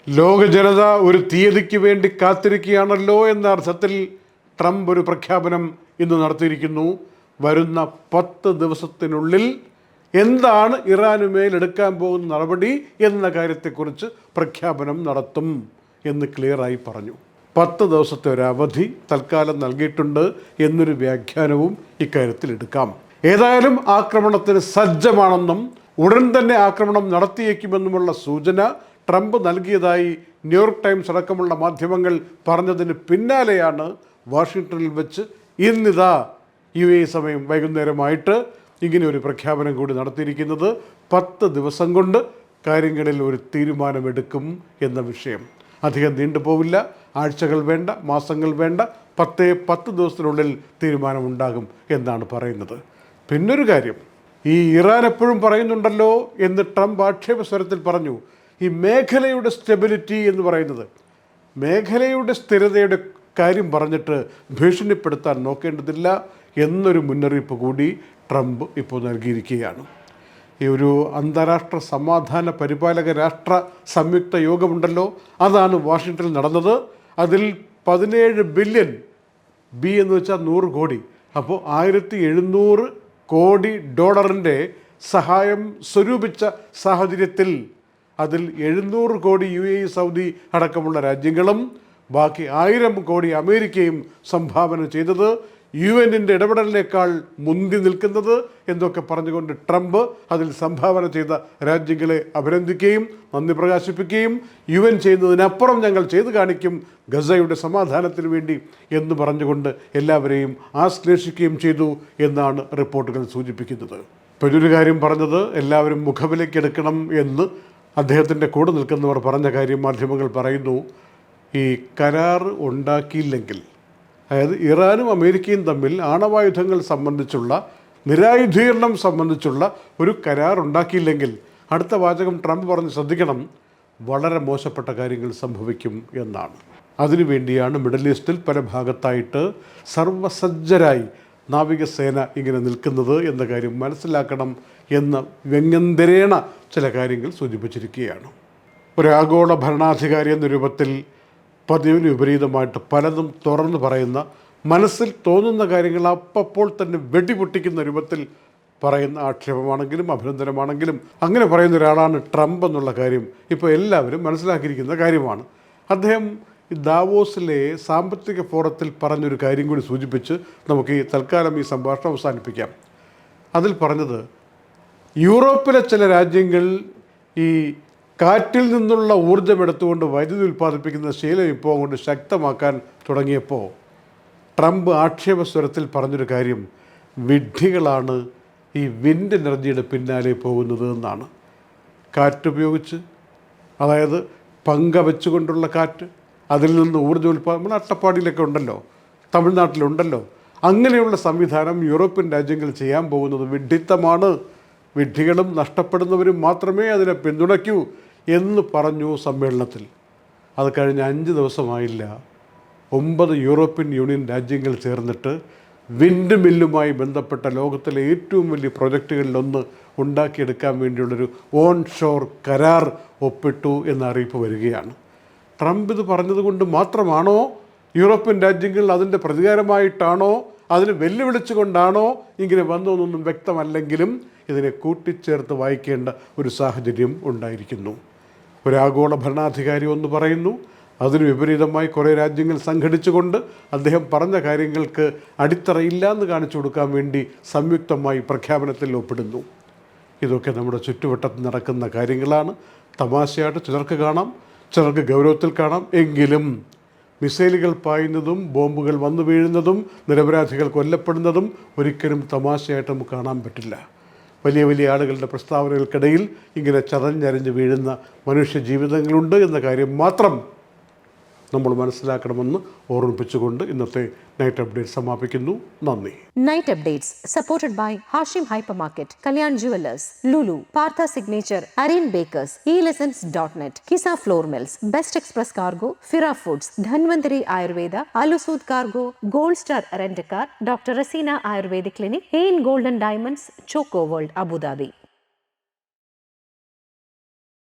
ലോക ജനത ഒരു തീയതിക്ക് വേണ്ടി കാത്തിരിക്കുകയാണല്ലോ എന്ന അർത്ഥത്തിൽ ട്രംപ് ഒരു പ്രഖ്യാപനം ഇന്ന് നടത്തിയിരിക്കുന്നു. വരുന്ന 10 ദിവസത്തിനുള്ളിൽ എന്താണ് ഇറാനുമേൽ എടുക്കാൻ പോകുന്ന നടപടി എന്ന കാര്യത്തെക്കുറിച്ച് പ്രഖ്യാപനം നടത്തും എന്ന് ക്ലിയറായി പറഞ്ഞു. 10 ദിവസത്തെ ഒരു അവധി തൽക്കാലം നൽകിയിട്ടുണ്ട് എന്നൊരു വ്യാഖ്യാനവും ഇക്കാര്യത്തിൽ എടുക്കാം. ഏതായാലും ആക്രമണത്തിന് സജ്ജമാണെന്നും ഉടൻ തന്നെ ആക്രമണം നടത്തിയേക്കുമെന്നുമുള്ള സൂചന ട്രംപ് നൽകിയതായി ന്യൂയോർക്ക് ടൈംസ് അടക്കമുള്ള മാധ്യമങ്ങൾ പറഞ്ഞതിന് പിന്നാലെയാണ് വാഷിങ്ടണിൽ വെച്ച് ഇന്നിതാ UAE സമയം വൈകുന്നേരമായിട്ട് ഇങ്ങനെ ഒരു പ്രഖ്യാപനം കൂടി നടത്തിയിരിക്കുന്നത്. 10 ദിവസം കൊണ്ട് കാര്യങ്ങളിൽ ഒരു തീരുമാനമെടുക്കും എന്ന വിഷയം. അധികം നീണ്ടുപോവില്ല, ആഴ്ചകൾ വേണ്ട, മാസങ്ങൾ വേണ്ട, 10 ദിവസത്തിനുള്ളിൽ തീരുമാനമുണ്ടാകും എന്നാണ് പറയുന്നത്. പിന്നൊരു കാര്യം, ഈ ഇറാൻ എപ്പോഴും പറയുന്നുണ്ടല്ലോ എന്ന് ട്രംപ് ആക്ഷേപസ്വരത്തിൽ പറഞ്ഞു, ഈ മേഖലയുടെ സ്റ്റെബിലിറ്റി എന്ന് പറയുന്നത്, മേഖലയുടെ സ്ഥിരതയുടെ കാര്യം പറഞ്ഞിട്ട് ഭീഷണിപ്പെടുത്താൻ നോക്കേണ്ടതില്ല എന്നൊരു മുന്നറിയിപ്പ് കൂടി ട്രംപ് ഇപ്പോൾ നൽകിയിരിക്കുകയാണ്. ഈ ഒരു അന്താരാഷ്ട്ര സമാധാന പരിപാലക രാഷ്ട്ര സംയുക്ത യോഗമുണ്ടല്ലോ, അതാണ് വാഷിങ്ടണിൽ നടന്നത്. അതിൽ 17 ബില്യൺ, ബി എന്ന് വെച്ചാൽ 100 കോടി, അപ്പോൾ 1700 കോടി ഡോളറിൻ്റെ സഹായം സ്വരൂപിച്ച സാഹചര്യത്തിൽ അതിൽ 700 കോടി UAE, സൗദി അടക്കമുള്ള രാജ്യങ്ങളും ബാക്കി 1000 കോടി അമേരിക്കയും സംഭാവന ചെയ്തത് UN-ൻ്റെ ഇടപെടലിനേക്കാൾ മുന്തി നിൽക്കുന്നത് എന്നൊക്കെ പറഞ്ഞുകൊണ്ട് ട്രംപ് അതിൽ സംഭാവന ചെയ്ത രാജ്യങ്ങളെ അഭിനന്ദിക്കുകയും നന്ദി പ്രകാശിപ്പിക്കുകയും UN ചെയ്യുന്നതിനപ്പുറം ഞങ്ങൾ ചെയ്തു കാണിക്കും ഗസയുടെ സമാധാനത്തിന് വേണ്ടി എന്ന് പറഞ്ഞുകൊണ്ട് എല്ലാവരെയും ആശ്ലേഷിക്കുകയും ചെയ്തു എന്നാണ് റിപ്പോർട്ടുകൾ സൂചിപ്പിക്കുന്നത്. ഒരു കാര്യം പറഞ്ഞത് എല്ലാവരും മുഖവിലയ്ക്കെടുക്കണം എന്ന് അദ്ദേഹത്തിൻ്റെ കൂടെ നിൽക്കുന്നവർ പറഞ്ഞ കാര്യം മാധ്യമങ്ങൾ പറയുന്നു. ഈ കരാർ ഉണ്ടാക്കിയില്ലെങ്കിൽ, അതായത് ഇറാനും അമേരിക്കയും തമ്മിൽ ആണവായുധങ്ങൾ സംബന്ധിച്ചുള്ള നിരായുധീകരണം സംബന്ധിച്ചുള്ള ഒരു കരാർ ഉണ്ടാക്കിയില്ലെങ്കിൽ, അടുത്ത വാചകം ട്രംപ് പറഞ്ഞ് ശ്രദ്ധിക്കണം, വളരെ മോശപ്പെട്ട കാര്യങ്ങൾ സംഭവിക്കും എന്നാണ്. അതിനുവേണ്ടിയാണ് മിഡിൽ ഈസ്റ്റിൽ പല ഭാഗത്തായിട്ട് സർവസജ്ജരായി നാവികസേന ഇങ്ങനെ നിൽക്കുന്നത് എന്ന കാര്യം മനസ്സിലാക്കണം എന്ന് വ്യംഗ്യന്തരേണ ചില കാര്യങ്ങൾ സൂചിപ്പിച്ചിരിക്കുകയാണ്. ഒരു ആഗോള ഭരണാധികാരി എന്ന രൂപത്തിൽ പതിവിന് വിപരീതമായിട്ട് പലതും തുറന്നു പറയുന്ന, മനസ്സിൽ തോന്നുന്ന കാര്യങ്ങൾ അപ്പോൾ തന്നെ വെടിപൊട്ടിക്കുന്ന രൂപത്തിൽ പറയുന്ന ആക്ഷേപമാണെങ്കിലും അഭിനന്ദനമാണെങ്കിലും അങ്ങനെ പറയുന്ന ഒരാളാണ് ട്രംപ് എന്നുള്ള കാര്യം ഇപ്പോൾ എല്ലാവരും മനസ്സിലാക്കിയിരിക്കുന്ന കാര്യമാണ്. അദ്ദേഹം ദാവോസിലെ സാമ്പത്തിക ഫോറത്തിൽ പറഞ്ഞൊരു കാര്യം കൂടി സൂചിപ്പിച്ച് നമുക്ക് ഈ തൽക്കാലം ഈ സംഭാഷണം അവസാനിപ്പിക്കാം. അതിൽ പറഞ്ഞത്, യൂറോപ്പിലെ ചില രാജ്യങ്ങൾ ഈ കാറ്റിൽ നിന്നുള്ള ഊർജ്ജം എടുത്തുകൊണ്ട് വൈദ്യുതി ഉൽപ്പാദിപ്പിക്കുന്ന ശീലം ഇപ്പോൾ അങ്ങോട്ട് ശക്തമാക്കാൻ തുടങ്ങിയപ്പോൾ ട്രംപ് ആക്ഷേപസ്വരത്തിൽ പറഞ്ഞൊരു കാര്യം, വിഡ്ഢികളാണ് ഈ വിൻഡ് എനർജിയുടെ പിന്നാലെ പോകുന്നത് എന്നാണ്. കാറ്റുപയോഗിച്ച്, അതായത് പങ്ക വെച്ചുകൊണ്ടുള്ള കാറ്റ്, അതിൽ നിന്ന് ഊർജ്ജ ഉൽപ്പാദനം അട്ടപ്പാടിയിലൊക്കെ ഉണ്ടല്ലോ, തമിഴ്നാട്ടിലുണ്ടല്ലോ, അങ്ങനെയുള്ള സംവിധാനം യൂറോപ്യൻ രാജ്യങ്ങൾ ചെയ്യാൻ പോകുന്നത് വിഡ്ഢിത്തമാണ്, വിഡ്ഢികളും നഷ്ടപ്പെടുന്നവരും മാത്രമേ അതിനെ പിന്തുണയ്ക്കൂ എന്ന് പറഞ്ഞു സമ്മേളനത്തിൽ. അത് കഴിഞ്ഞ് 5 ദിവസമായില്ല, 9 യൂറോപ്യൻ യൂണിയൻ രാജ്യങ്ങൾ ചേർന്നിട്ട് വിൻഡ് മില്ലുമായി ബന്ധപ്പെട്ട ലോകത്തിലെ ഏറ്റവും വലിയ പ്രൊജക്റ്റുകളിലൊന്ന് ഉണ്ടാക്കിയെടുക്കാൻ വേണ്ടിയുള്ളൊരു ഓൺ ഷോർ കരാർ ഒപ്പിട്ടു എന്ന അറിയിപ്പ് വരികയാണ്. ട്രംപ് ഇത് പറഞ്ഞതുകൊണ്ട് മാത്രമാണോ, യൂറോപ്യൻ രാജ്യങ്ങൾ അതിൻ്റെ പ്രതികാരമായിട്ടാണോ, അതിന് വെല്ലുവിളിച്ചുകൊണ്ടാണോ ഇങ്ങനെ വന്നതെന്നൊന്നും വ്യക്തമല്ലെങ്കിലും ഇതിനെ കൂട്ടിച്ചേർത്ത് വായിക്കേണ്ട ഒരു സാഹചര്യം ഉണ്ടായിരിക്കുന്നു. ഒരാഗോള ഭരണാധികാരി ഒന്ന് പറയുന്നു, അതിന് വിപരീതമായി കുറേ രാജ്യങ്ങൾ സംഘടിച്ചുകൊണ്ട് അദ്ദേഹം പറഞ്ഞ കാര്യങ്ങൾക്ക് അടിത്തറയില്ല എന്ന് കാണിച്ചു കൊടുക്കാൻ വേണ്ടി സംയുക്തമായി പ്രഖ്യാപനത്തിൽ ഒപ്പിടുന്നു. ഇതൊക്കെ നമ്മുടെ ചുറ്റുവട്ടത്ത് നടക്കുന്ന കാര്യങ്ങളാണ്. തമാശയായിട്ട് ചിലർക്ക് കാണാം, ചിലർക്ക് ഗൗരവത്തിൽ കാണാം. എങ്കിലും മിസൈലുകൾ പായുന്നതും ബോംബുകൾ വന്നു വീഴുന്നതും നിരപരാധികൾ കൊല്ലപ്പെടുന്നതും ഒരിക്കലും തമാശയായിട്ട് നമുക്ക് കാണാൻ പറ്റില്ല. വലിയ വലിയ ആളുകളുടെ പ്രസ്താവനകൾക്കിടയിൽ ഇങ്ങനെ ചതഞ്ഞരഞ്ഞ് വീഴുന്ന മനുഷ്യ ജീവിതങ്ങളുണ്ട് എന്ന കാര്യം മാത്രം നമ്മൾ മനസ്സിലാക്കണമെന്ന് ഓർമ്മിപ്പിച്ചുകൊണ്ട് ഇന്നത്തെ നൈറ്റ് അപ്ഡേറ്റ്സ് സമാപിക്കുന്നു. നന്ദി. Night updates supported by Hashim Hypermarket, Kalyan Jewellers, Lulu, Partha Signature, Areen Bakers, e-lessons.net, Kisa Flour Mills, Best Express Cargo, Fira Foods, Dhanwantari Ayurveda, അലുസൂദ് Cargo, Gold Star Rent Car, Doctor Raseena Ayurvedic Clinic, Hain Golden Diamonds, Choco World, Abu Dhabi.